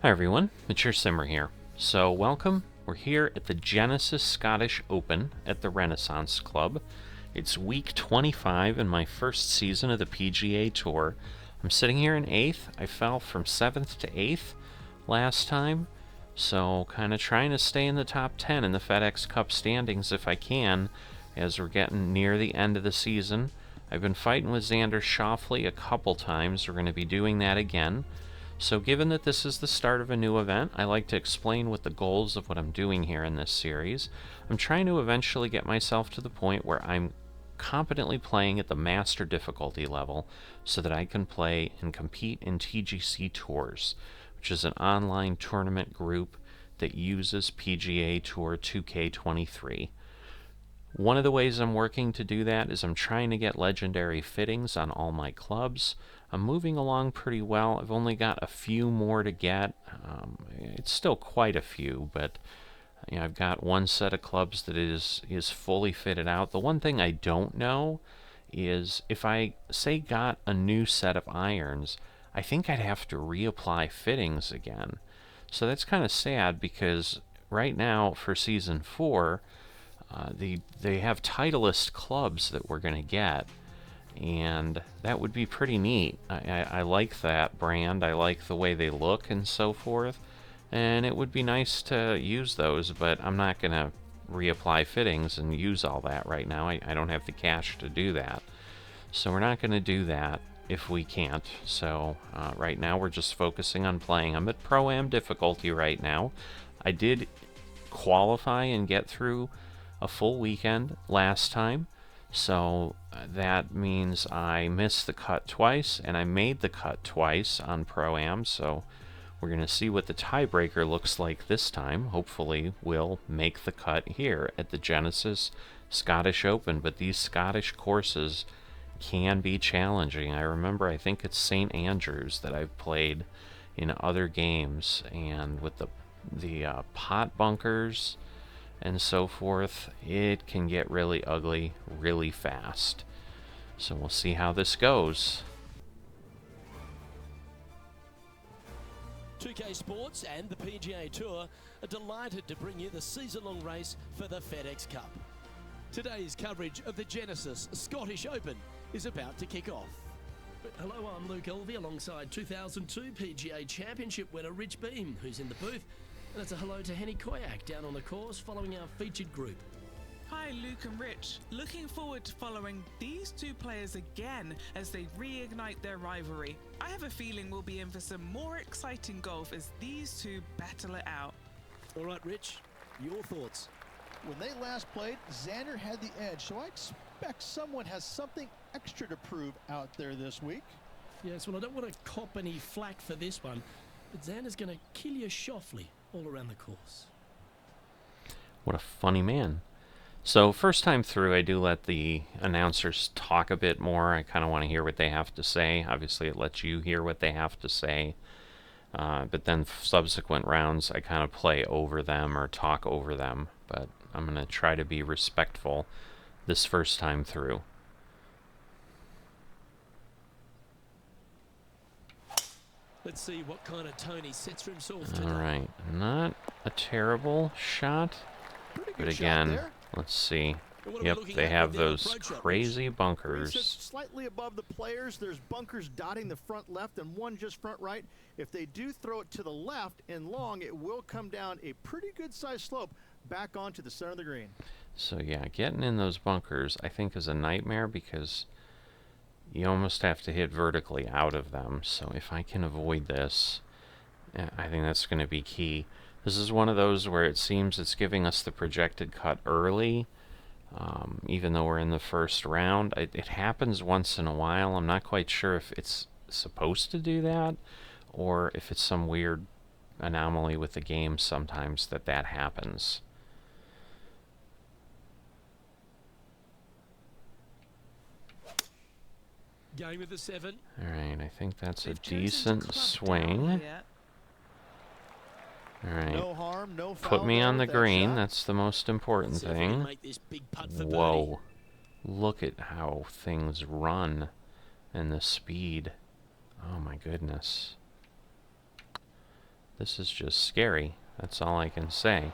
Hi everyone, Mature Simmer here. So welcome, we're here at the Genesis Scottish Open at the Renaissance Club. It's week 25 in my first season of the PGA Tour. I'm sitting here in 8th. I fell from 7th to 8th last time, so kind of trying to stay in the top 10 in the FedEx Cup standings if I can, as we're getting near the end of the season. I've been fighting with Xander Schauffele a couple times. We're going to be doing that again. So given that this is the start of a new event, I like to explain what the goals of what I'm doing here in this series. I'm trying to eventually get myself to the point where I'm competently playing at the master difficulty level so that I can play and compete in TGC Tours, which is an online tournament group that uses PGA Tour 2K23. One of the ways I'm working to do that is I'm trying to get legendary fittings on all my clubs. I'm moving along pretty well. I've only got a few more to get. It's still quite a few, but I've got one set of clubs that is fully fitted out. The one thing I don't know is if I, say, got a new set of irons, I think I'd have to reapply fittings again. So that's kind of sad because right now for Season 4, they have Titleist clubs that we're going to get, and that would be pretty neat. I like that brand. I like the way they look and so forth, and it would be nice to use those, but I'm not going to reapply fittings and use all that right now. I don't have the cash to do that, so we're not going to do that if we can't. So right now we're just focusing on playing. I'm at Pro-Am difficulty right now. I did qualify and get through a full weekend last time, so that means I missed the cut twice and I made the cut twice on Pro-Am, so we're going to see what the tiebreaker looks like this time. Hopefully we'll make the cut here at the Genesis Scottish Open, but these Scottish courses can be challenging. I remember, I think it's St. Andrews that I've played in other games, and with the pot bunkers and so forth, it can get really ugly really fast. So we'll see how this goes. 2K Sports and the PGA Tour are delighted to bring you the season-long race for the FedEx Cup. Today's coverage of the Genesis Scottish Open is about to kick off. But hello, I'm Luke Elvey alongside 2002 PGA Championship winner Rich Beam, who's in the booth. And it's a hello to Henny Koyak down on the course following our featured group. Hi, Luke and Rich. Looking forward to following these two players again as they reignite their rivalry. I have a feeling we'll be in for some more exciting golf as these two battle it out. All right, Rich, your thoughts? When they last played, Xander had the edge, so I expect someone has something extra to prove out there this week. Yes, well, I don't want to cop any flack for this one, but Xander's going to kill you Schauffele all around the course. What a funny man. So first time through, I do let the announcers talk a bit more. I kind of want to hear what they have to say. Obviously, it lets you hear what they have to say. But then subsequent rounds, I kind of play over them or talk over them. But I'm going to try to be respectful this first time through. Let's see what kind of tone he sets for himself today. All right, not a terrible shot, but again, let's see. Yep, they have those crazy bunkers. Slightly above the players, there's bunkers dotting the front left and one just front right. If they do throw it to the left and long, it will come down a pretty good sized slope back onto the center of the green. So yeah, getting in those bunkers I think is a nightmare because you almost have to hit vertically out of them. So if I can avoid this, I think that's going to be key. This is one of those where it seems it's giving us the projected cut early, even though we're in the first round. It happens once in a while. I'm not quite sure if it's supposed to do that or if it's some weird anomaly with the game sometimes that happens. Game of the 7. Alright, I think that's a They've chosen to decent club swing. down here. Alright, No harm, no foul put me there on the with that green. shot. That's the most important See if he can thing. make this big putt for birdie. Whoa. Look at how things run and the speed. Oh my goodness. This is just scary. That's all I can say.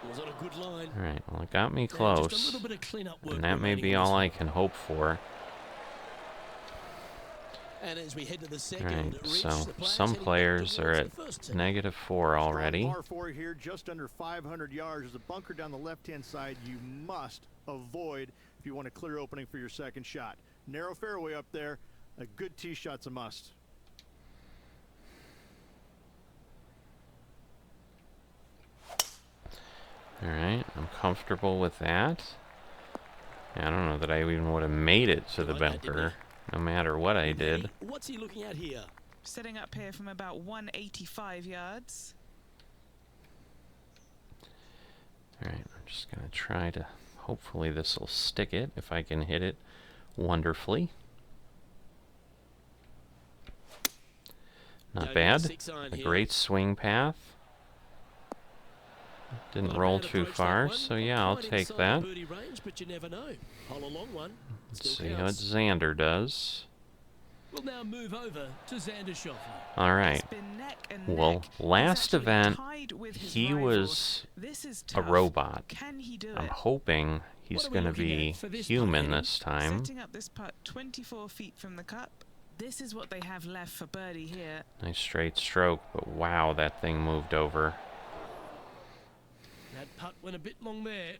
Was on a good line. All right, well, it got me Just a close, little bit of clean-up work and that may remaining be on this all I one. can hope for. And as we head to the All second, right, Rich, so the players some heading back players are towards at the first tee. -4 already. Par 4 here, just under 500 yards. There's a bunker down the left-hand side you must avoid if you want a clear opening for your second shot. Narrow fairway up there. A good tee shot's a must. All right, I'm comfortable with that. I don't know that I even would have made it to the Like that, didn't bunker, no matter what I did. What's he looking at here? Setting up here from about 185 yards. All right, I'm just going to try to, hopefully this will stick it if I can hit it wonderfully. Not Going bad. with a 6-iron A here. great swing path. Didn't Not a roll bad too approach, that far, one. so Not yeah, I'll quite take inside that. birdie range, but you never know. Hole a long one. Let's Still see what counts. Xander does. We'll now move over to Xander Schauffele. All right. It's been neck and Well, neck. He's last actually event, tied with his he rival. was This is a tough. robot. Can he do I'm it? hoping he's What are we going to looking be at for this human putt, this time. Setting up this putt 24 feet from the cup. This is what they have left for birdie here. Nice straight stroke, but wow, that thing moved over. That putt went a bit long there.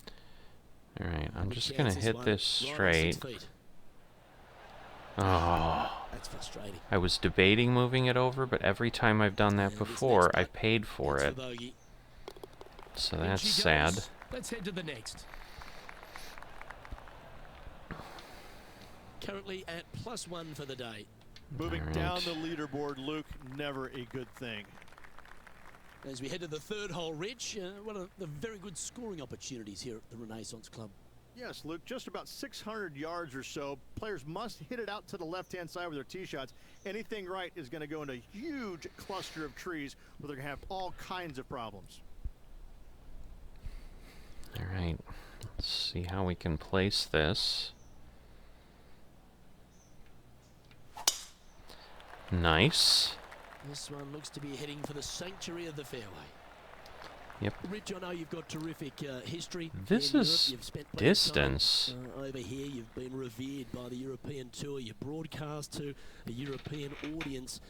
All right, I'm Good just chance going to this hit one. this Right on straight. 6 feet. Oh, That's frustrating. I was debating moving it over, but every time I've done that And this before, next I've putt, paid for That's it. the bogey. So In that's she sad. goes. Let's head to the next. Currently at +1 for the day. Moving All down right. the leaderboard, Luke, never a good thing. As we head to the third hole, Rich, one of the very good scoring opportunities here at the Renaissance Club. Yes, Luke, just about 600 yards or so. Players must hit it out to the left-hand side with their tee shots. Anything right is going to go into a huge cluster of trees where they're going to have all kinds of problems. All right, let's see how we can place this. Nice. This one looks to be heading for the sanctuary of the fairway. Yep. Rich, I know you've got terrific history. This in is Europe. You've spent plenty of time, distance. over here. You've been revered by the European Tour. You broadcast to a European audience.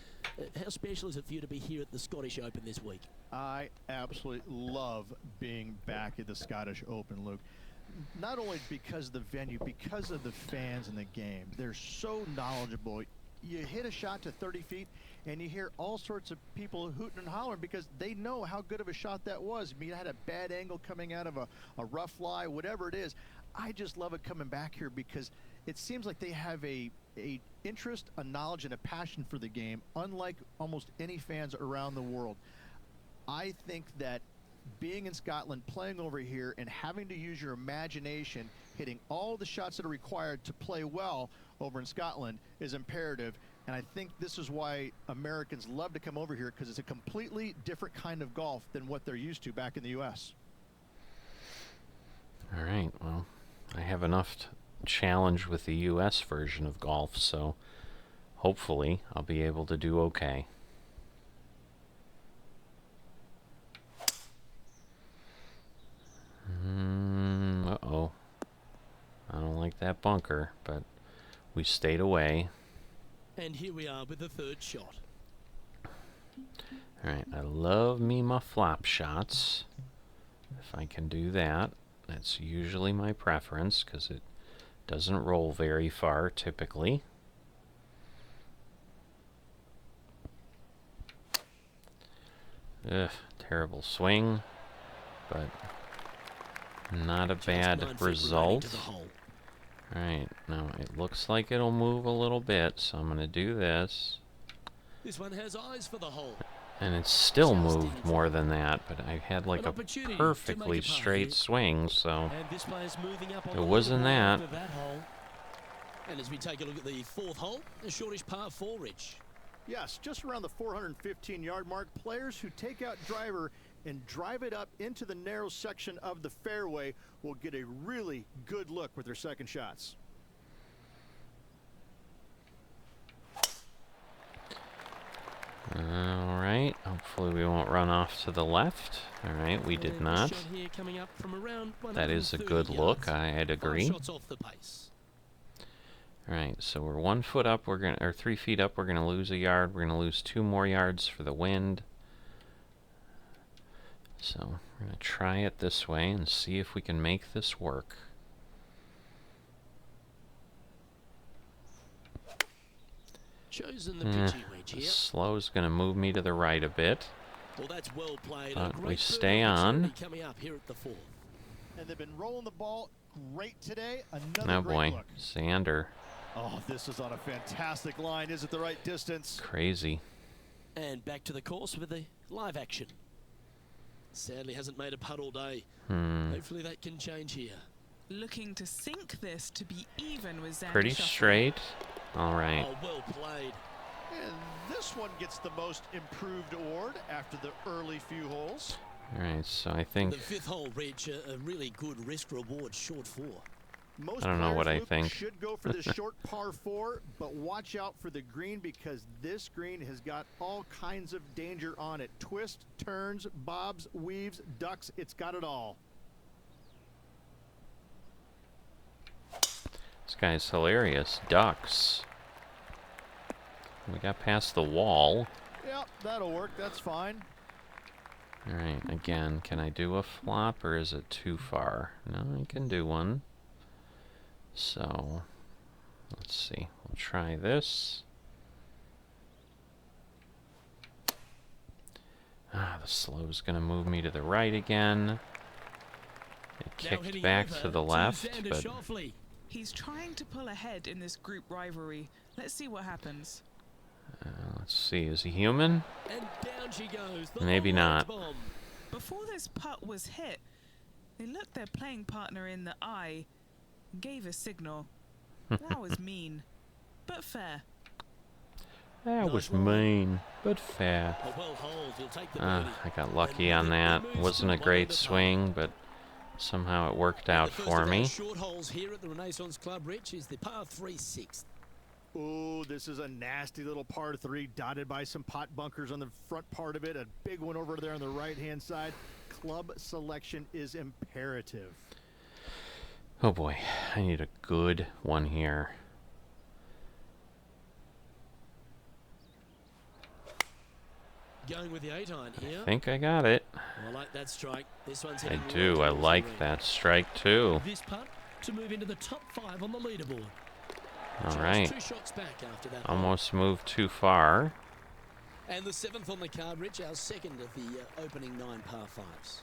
How special is it for you to be here at the Scottish Open this week? I absolutely love being back at the Scottish Open, Luke. Not only because of the venue, because of the fans in the game. They're so knowledgeable. You hit a shot to 30 feet, and you hear all sorts of people hooting and hollering because they know how good of a shot that was. I mean, it had a bad angle coming out of a rough lie, whatever it is. I just love it coming back here because it seems like they have a interest, a knowledge, and a passion for the game, unlike almost any fans around the world. I think that being in Scotland, playing over here, and having to use your imagination, hitting all the shots that are required to play well over in Scotland is imperative. And I think this is why Americans love to come over here, because it's a completely different kind of golf than what they're used to back in the U.S. All right, well, I have enough challenge with the U.S. version of golf, so hopefully I'll be able to do okay. Uh-oh. I don't like that bunker, but we stayed away. And here we are with the third shot. Alright, I love me my flop shots. If I can do that, that's usually my preference, because it doesn't roll very far, typically. Ugh, terrible swing, but not a Just 9 bad feet remaining result. to the hole. Alright, now it looks like it'll move a little bit, so I'm going to do this. This one has eyes for the hole. And it still Just moved in more than that, but I had like An a opportunity to perfectly make a par straight here. swing, so And this player's moving up on It the wasn't leaderboard that. after that hole. And as we take a look at the fourth hole, a shortish par 4, Rich. Yes, just around the 415-yard mark, players who take out driver and drive it up into the narrow section of the fairway will get a really good look with their second shots. Alright, hopefully we won't run off to the left. Alright, we did not. That is a good look, I'd agree. Alright, so we're 1 foot up, or 3 feet up, we're gonna lose a yard. We're gonna lose 2 more yards for the wind. So we're gonna try it this way and see if we can make this work. Chosen the pitching wedge here. Slow's going to move me to the right a bit. Well, that's well played. But we stay on. Coming up here at the 4th. And they've been rolling the ball great today. Another Oh great boy, look. Xander. Oh, this is on a fantastic line. Is it the right distance? Crazy. And back to the course with the live action. Sadly hasn't made a putt all day. Hopefully that can change here. Looking to sink this to be even with Xander. Pretty shuffling. straight. All right. Oh, well played. And this one gets the most improved award after the early few holes. All right, so I think... The 5th hole, Rich, a really good risk-reward short 4. Most I don't know what players, I Luke, think. should go for the short par 4, but watch out for the green because this green has got all kinds of danger on it. Twists, turns, bobs, weaves, ducks, it's got it all. This guy's hilarious. Ducks. We got past the wall. Yep, that'll work. That's fine. All right, again, can I do a flop or is it too far? No, I can do one. So, let's see. We'll try this. The slow's going to move me to the right again. It kicked back to the left, but... He's trying to pull ahead in this group rivalry. Let's see what happens. let's see, is he human? And down she goes. Maybe not. Bomb. Before this putt was hit, they looked their playing partner in the eye and gave a signal. That was mean, but fair. That was mean, but fair. A well hold. He'll take the birdie. I got lucky on that. Wasn't a great swing, but somehow it worked out for me. Short holes here at the Renaissance Club, Rich, is the par 3 6th. Oh, this is a nasty little par 3 dotted by some pot bunkers on the front part of it. A big one over there on the right-hand side. Club selection is imperative. Oh boy, I need a good one here. Going with the 8-iron here. I think I got it. I like that strike. This one's I heading do. right I towards like the ring. that strike too. This putt to move into the top 5 on the leaderboard. All Just right. 2 shots back after that. Almost moved too far. And the 7th on the card, Rich, our second of the opening 9 par 5s.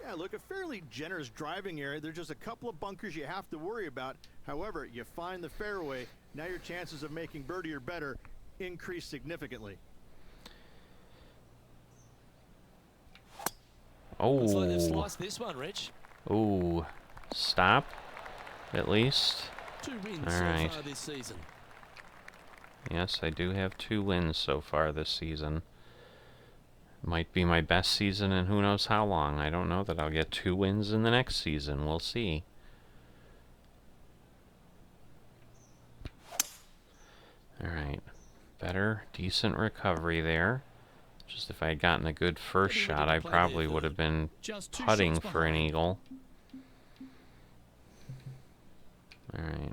Yeah, look, a fairly generous driving area. There's just a couple of bunkers you have to worry about. However, you find the fairway. Now your chances of making birdie or better increase significantly. Looks like they've Oh. sliced this one, Rich. Oh. Stop. At least. 2 wins All so right. far this season. Yes, I do have 2 wins so far this season. Might be my best season in who knows how long. I don't know that I'll get 2 wins in the next season. We'll see. Alright. Better, decent recovery there. Just if I had gotten a good first Maybe we shot, didn't I play probably there would have been Just 2 putting shots for an behind. eagle. Alright.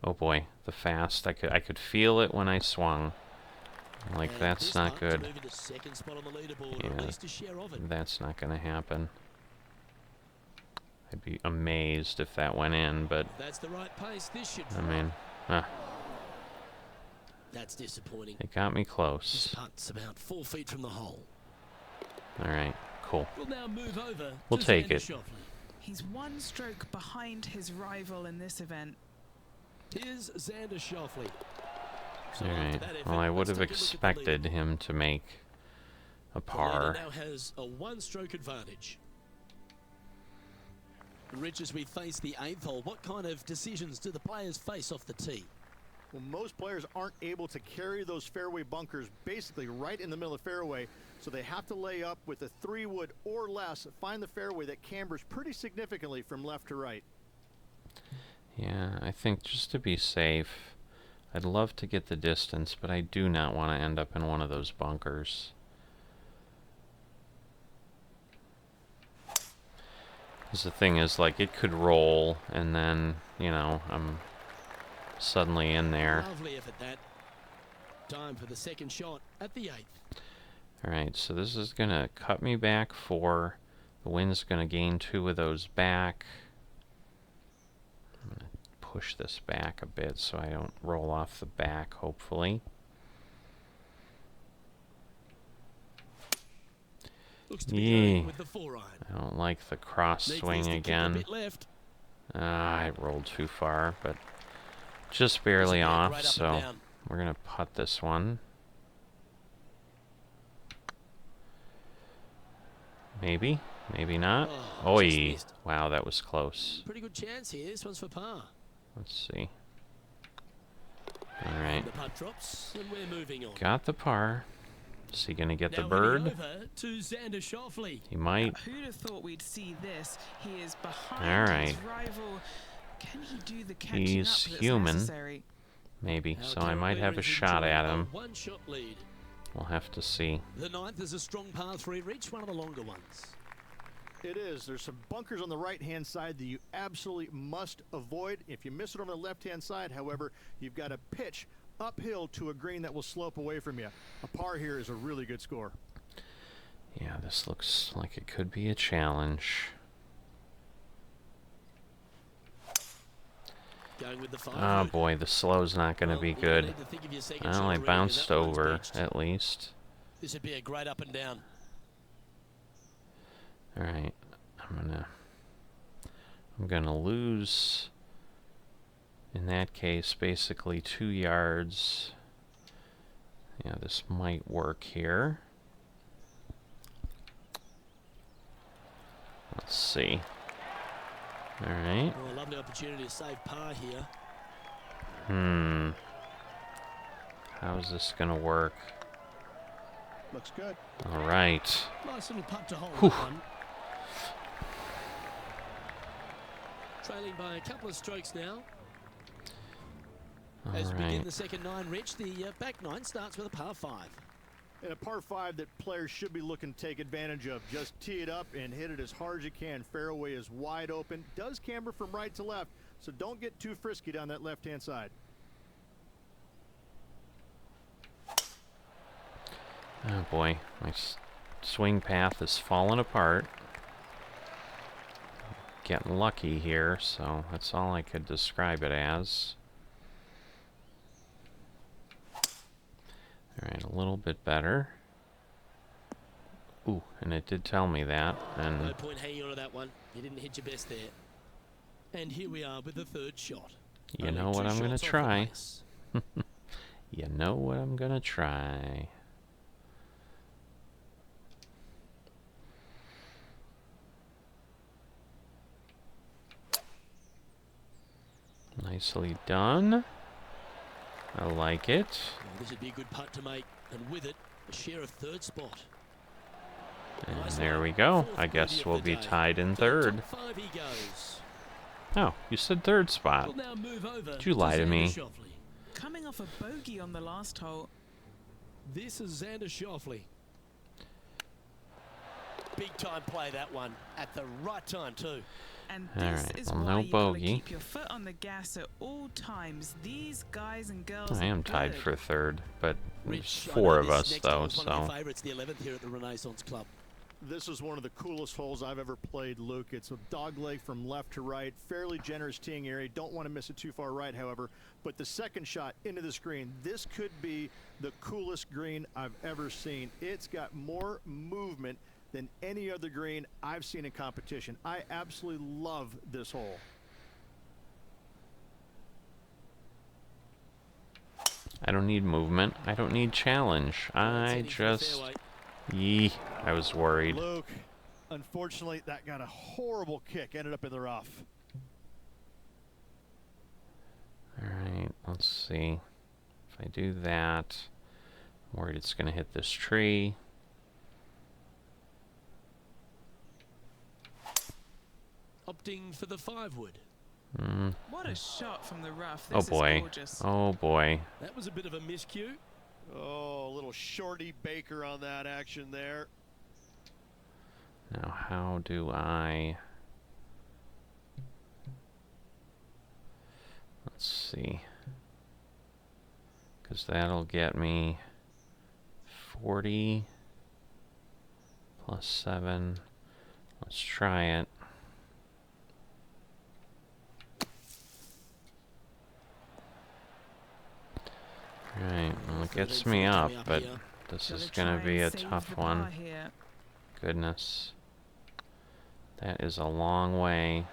Oh boy, the fast. I could feel it when I swung. Like, And that's this not putt good. to move into second spot on the leaderboard, or Yeah. at least a share of it. That's not going to happen. I'd be amazed if that went in, but, That's the right pace. This should. I mean, That's disappointing. it got me This close. putt's about 4 feet from the hole. Alright, cool. We'll now move over. We'll to take Xander it. Schauffele. He's 1 stroke behind his rival in this event. Here's Xander Schauffele. So after Alright, that effort, well, I would let's have take a look at the lead. expected him to make a The leader par. now has a 1-stroke advantage. Rich, as we face the 8th hole, what kind of decisions do the players face off the tee? Well, most players aren't able to carry those fairway bunkers basically right in the middle of the fairway. So they have to lay up with a 3-wood or less, find the fairway that cambers pretty significantly from left to right. Yeah, I think just to be safe, I'd love to get the distance, but I do not want to end up in one of those bunkers. Because the thing is, like, it could roll, and then, you know, I'm suddenly in there. Lovely effort that. Time for the second shot at the 8th. Alright, so this is going to cut me back 4. The wind's going to gain 2 of those back. I'm going to push this back a bit so I don't roll off the back, hopefully. Looks to be going with the 4-iron. I don't like the cross swing again. I rolled too far, but just barely off, so we're going to putt this one. Maybe, maybe not. Oi! Wow, that was close. Pretty good chance here. This one's for par. Let's see. All right. The putt drops, and we're moving on. Got the par. Is he gonna get the Now bird? over to Xander Schauffele. He might. Who'd have thought we'd see this? He is behind All right. his rival. Can he do the catching He's up that's human. necessary? Maybe. Now So I might have a is shot enjoying at a him. one-shot lead. We'll have to see. The 9th is a strong par 3 reach, one of the longer ones. It is. There's some bunkers on the right-hand side that you absolutely must avoid. If you miss it on the left-hand side, however, you've got to pitch uphill to a green that will slope away from you. A par here is a really good score. Yeah, this looks like it could be a challenge. Going with the 5. Oh boy, the slow's not going to be good. I only bounced over, at least. This would be a great up and down. Alright, I'm gonna lose, in that case, basically 2 yards. Yeah, this might work here. Let's see. Alright. Well, a lovely opportunity to save par here. How's this gonna work? Looks good. Alright. Nice little putt to hold Whew. that one. Trailing by a couple of strokes now. As we begin Alright. the second 9, Rich, the back 9 starts with a par 5. And a par 5 that players should be looking to take advantage of. Just tee it up and hit it as hard as you can. Fairway is wide open. Does camber from right to left, so don't get too frisky down that left-hand side. Oh boy, my swing path is falling apart. Getting lucky here, so that's all I could describe it as. Alright, a little bit better. Ooh, and it did tell me that. And No point hanging on to that one. You didn't hit your best there. And here we are with the 3rd shot. you Only know what 2 I'm gonna shots off the try. base. You know what I'm gonna try. Nicely done. I like it. Well, this would be a good putt to make, and with it, a share of 3rd spot. And Nice there one. we go. 4th I guess birdie of we'll the be day. tied in To the 3rd. top 5 he goes. Oh, you said 3rd spot. We'll now move over Did you lie to Xander me? Schauffele. Coming off a bogey on the last hole. This is Xander Schauffele. Big time play, that one, at the right time too. And All this right, is well, why no you gotta bogey. keep your foot on the gas at all times. These guys and girls I am are tied good. for 3rd, but there's Rich, I 4 know of this us next though, hole's one of so your favourites, the 11th here at the Renaissance Club. This is one of the coolest holes I've ever played, Luke. It's a dog leg from left to right, fairly generous teeing area. Don't want to miss it too far right, however. But the second shot into the screen, this could be the coolest green I've ever seen. It's got more movement than any other green I've seen in competition. I absolutely love this hole. I don't need movement. I don't need challenge. I Heading for the just... fairway. Yee, I was worried. Luke, unfortunately, that got a horrible kick. Ended up in the rough. Alright, let's see. If I do that, I'm worried it's going to hit this tree. Opting for the 5-wood. What a shot from the rough. Oh This boy. is gorgeous. Oh boy. That was a bit of a miscue. Oh, a little shorty Baker on that action there. Now how do I... Let's see. Because that'll get me 40 plus 7. Let's try it. Right, well it gets me up, but this is gonna be a tough one. Goodness. That is a long way.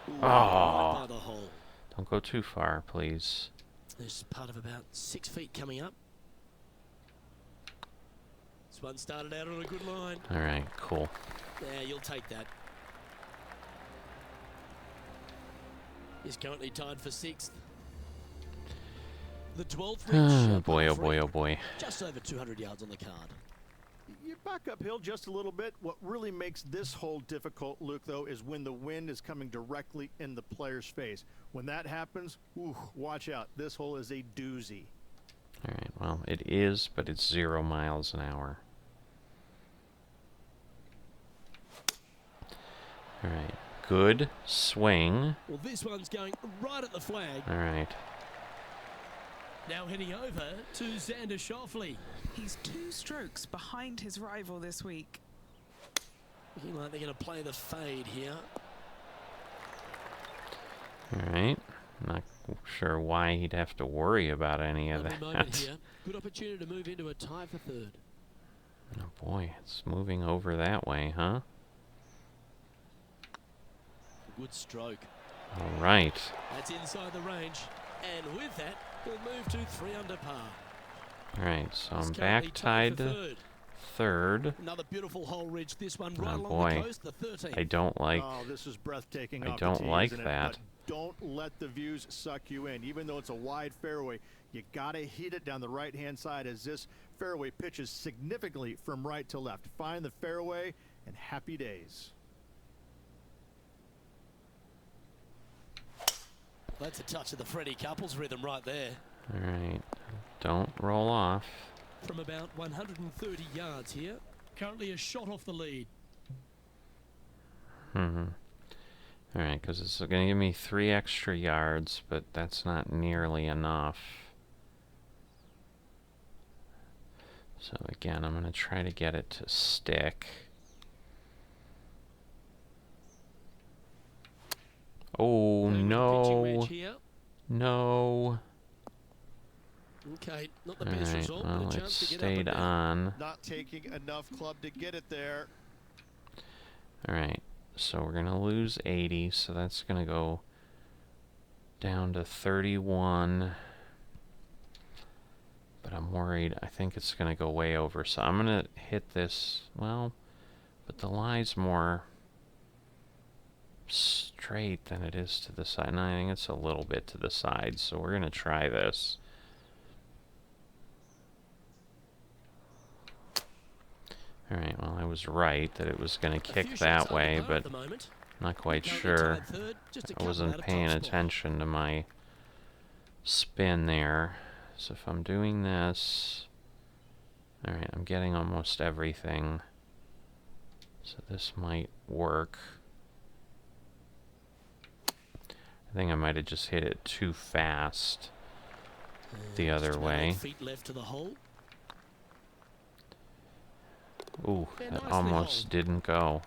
Right by the hole. Don't go too far, please. There's part of about 6 feet coming up. This one started out on a good line. Alright, cool. Yeah, you'll take that. He's currently tied for 6th. The 12th reach. Boy, oh boy, oh boy. Just over 200 yards on the card. You back uphill just a little bit. What really makes this hole difficult, Luke, though, is when the wind is coming directly in the player's face. When that happens, ooh, watch out. This hole is a doozy. Alright, well, it is, but it's 0 miles an hour. Alright, good swing. Well, this one's going right at the flag. Alright. Now heading over to Xander Schauffele. He's 2 strokes behind his rival this week. Looking like they're going to play the fade here. Alright. Not sure why he'd have to worry about any of Lovely moment that. here. Good opportunity to move into a tie for 3rd. Oh boy, it's moving over that way, huh? Good stroke. Alright. That's inside the range. And with that, we'll move to 3 under par. Alright, so He's I'm currently back tied for to 3rd. 3rd. Another beautiful hole ridge. This one Oh, right along boy. the coast, the 13th. I don't like... Oh, this is breathtaking. I off the don't tee, like isn't it? that. But don't let the views suck you in. Even though it's a wide fairway, you gotta hit it down the right-hand side as this fairway pitches significantly from right to left. Find the fairway and happy days. That's a touch of the Freddie Couples rhythm right there. Alright, don't roll off. From about 130 yards here. Currently a shot off the lead. Alright, because it's going to give me 3 extra yards, but that's not nearly enough. So again, I'm going to try to get it to stick. Oh, Pitching no. wedge here. No. Okay, not the best Alright, result, well, but a it chance to get up and stayed down. on. Not taking enough club to get it there. Alright, so we're going to lose 80, so that's going to go down to 31. But I'm worried. I think it's going to go way over. So I'm going to hit this. Well, but the lie's more straight than it is to the side. And I think it's a little bit to the side. So we're going to try this. Alright, well, I was right that it was going to kick that way, but not quite sure. I wasn't paying attention to my spin there. So if I'm doing this, alright, I'm getting almost everything. So this might work. I think I might have just hit it too fast the other way. Feet left to the hole. Ooh, that almost didn't go.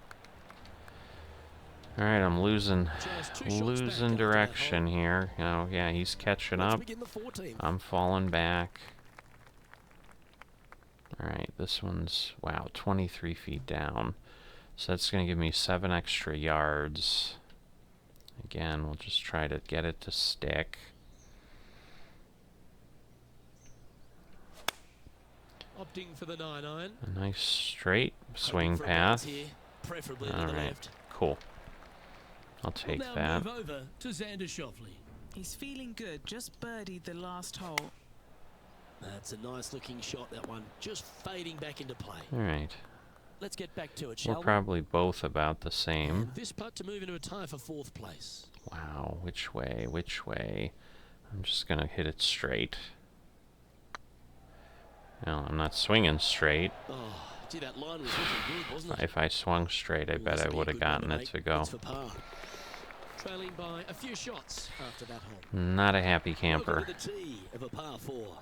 Alright, I'm losing direction here. Oh, yeah, he's catching up. I'm falling back. Alright, this one's, wow, 23 feet down. So that's going to give me 7 extra yards. Again, we'll just try to get it to stick. Opting for the 9-iron. A nice straight swing path. Alright, cool. I'll take we'll now that. move over to Xander Schauffele. He's feeling good, just birdied the last hole. That's a nice looking shot, that one. Just fading back into play. Alright. let's get back to it, We're shall we? probably both about the same. And this putt to move into a tie for 4th place. Wow, which way, which way? I'm just gonna hit it straight. No, I'm not swinging straight. Oh, gee, that line was looking good, wasn't it? If I swung straight, I bet This I will be a would have good one gotten it make. to go. It's for par. Trailing by a few shots after that hole. Not a happy camper. Welcome to the tee of a par 4.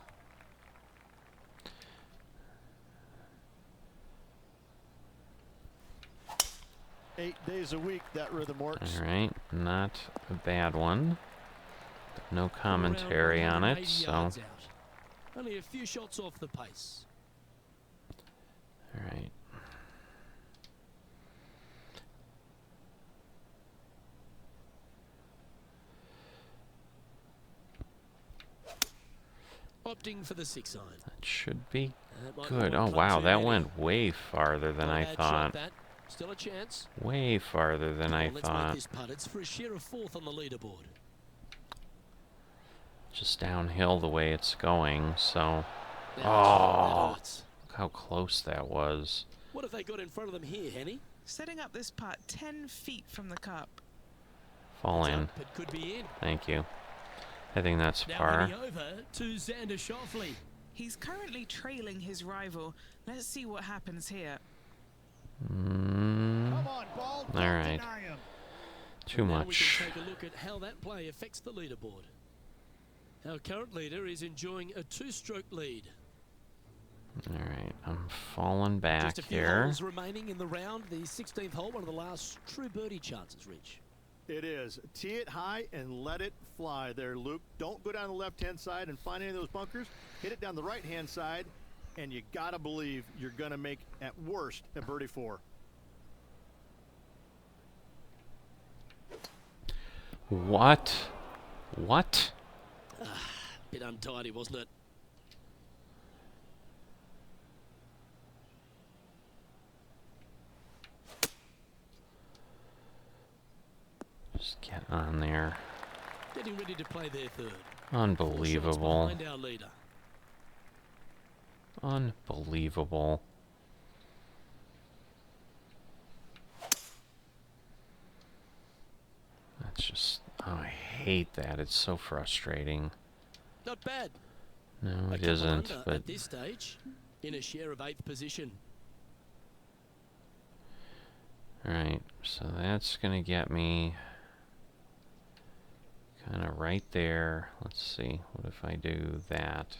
Eight days a week, that rhythm works. Alright, not a bad one. No commentary on it, so... Only a few shots off the pace. Alright. Opting for the 6 iron. That should be That might good. be Oh one wow, too that many. went way farther than Not a I bad thought. shot, that. Still a chance. Way farther than I Come on, let's make thought. this putt. It's for a share of 4th on the leaderboard. Just downhill the way it's going, so... Now, Oh. that hurts. Look how close that was. What have they got in front of them here, Henny? Setting up this putt 10 feet from the cup. Fall It's in. up, it could be in. Thank you. I think that's Now par. heading over to Xander Schauffele. He's currently trailing his rival. Let's see what happens here. Come on, ball. Don't Alright. deny him. Too Now much. we can take a look at how that play affects the leaderboard. Our current leader is enjoying a 2-stroke lead. Alright, I'm falling back Just a few here. holes remaining in the round. The 16th hole, one of the last true birdie chances, Rich. It is. Tee it high and let it fly there, Luke. Don't go down the left-hand side and find any of those bunkers. Hit it down the right-hand side, and you got to believe you're going to make, at worst, a birdie 4. What? What? Bit untidy, wasn't it? Just get on there. Getting ready to play their 3rd. 4 shots Unbelievable. behind our leader. Unbelievable. That's just... Oh, I hate that. It's so frustrating. Not bad. No, A it couple isn't, under but... at this stage, in a share of 8th position. Alright, so that's gonna get me... kind of right there. Let's see, what if I do that?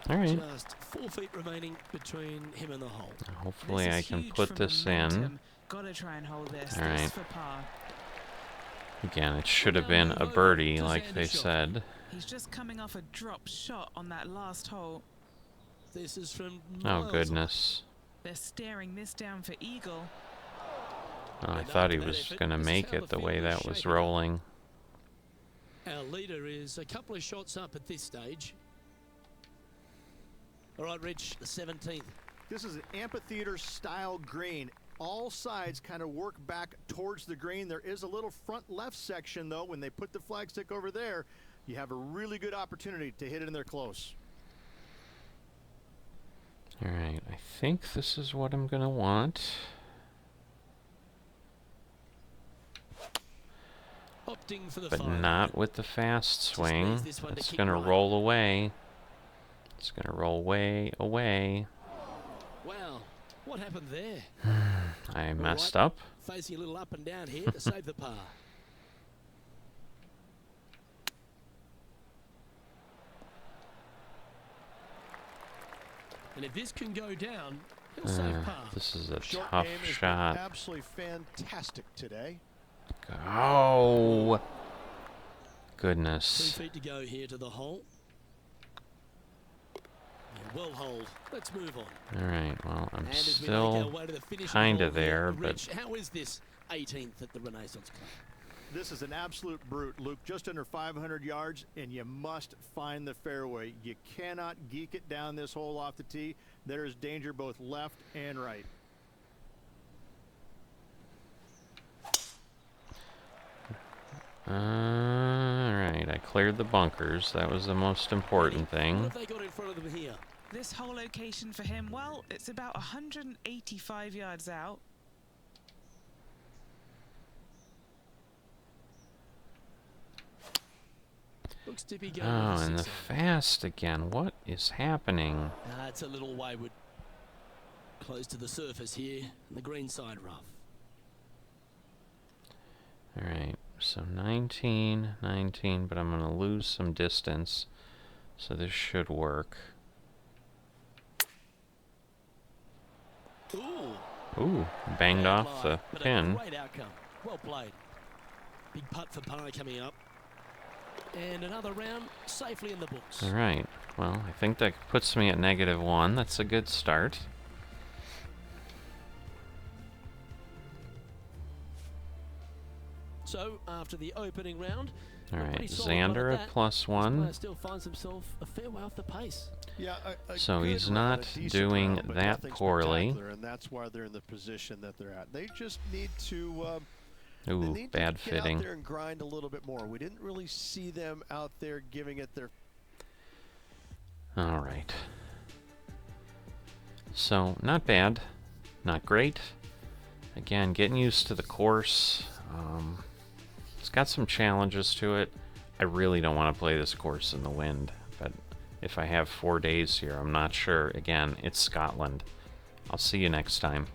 Alright, Just 4 feet remaining between him and the hole. hopefully This I is can huge put for this in. momentum. Gotta try and hold this. All right. This for par. Again, it should have been a birdie, like they said. He's just coming off a drop shot on that last hole. This is from Oh, miles goodness. They're staring this down for eagle. Oh, I And thought he after that was effort, gonna this is make how it the the way field is that was shaping up. rolling. Our leader is a couple of shots up at this stage. All right, Rich, the 17th. This is an amphitheater-style green. All sides kind of work back towards the green. There is a little front left section, though. When they put the flagstick over there, you have a really good opportunity to hit it in there close. Alright, I think this is what I'm gonna want. Opting for the But 5. not with the fast swing. needs this one to It's kick gonna right. roll away. It's gonna roll way away. Wow, what happened there? I messed right. up. Facing a little up and down here to save the par. And if this can go down, he'll save par. This is a Short tough game has been shot. absolutely fantastic today. Oh! 2 Goodness. feet to go here to the hole. And well hold. Let's move on. Alright, well, I'm And as we make our still way to the finishing kinda hole here, there, but- Rich, how is this 18th at the Renaissance Club? This is an absolute brute, Luke. Just under 500 yards, and you must find the fairway. You cannot geek it down this hole off the tee. There is danger both left and right. Alright, Alright, I cleared the bunkers. That was the most important What thing. have they got in front of them here? This whole location for him, well, it's about 185 yards out. Looks to be going Oh, with a and the 6-8. fast again. What is happening? It's a little wayward. Close to the surface here, and the green side rough. Alright, so 19, 19, but I'm going to lose some distance. So this should work. Ooh, Ooh, banged bad off lie, the but pin. a great outcome. Well played. Big putt for par coming up. And another round safely in the books. Alright, well, I think that puts me at -1. That's a good start. So, after the opening round, Alright, pretty solid one Xander at at that. +1. this player still finds himself a fair way off the pace. Yeah, So good he's round, not a decent doing round, but that nothing poorly. spectacular, and that's why they're in the position that they're at. They just need to they Ooh, need bad to get fitting. out there and grind a little bit more. We didn't really see them out there giving it their Alright. So, not bad. Not great. Again, getting used to the course. It's got some challenges to it. I really don't want to play this course in the wind, but if I have 4 days here, I'm not sure. Again, it's Scotland. I'll see you next time.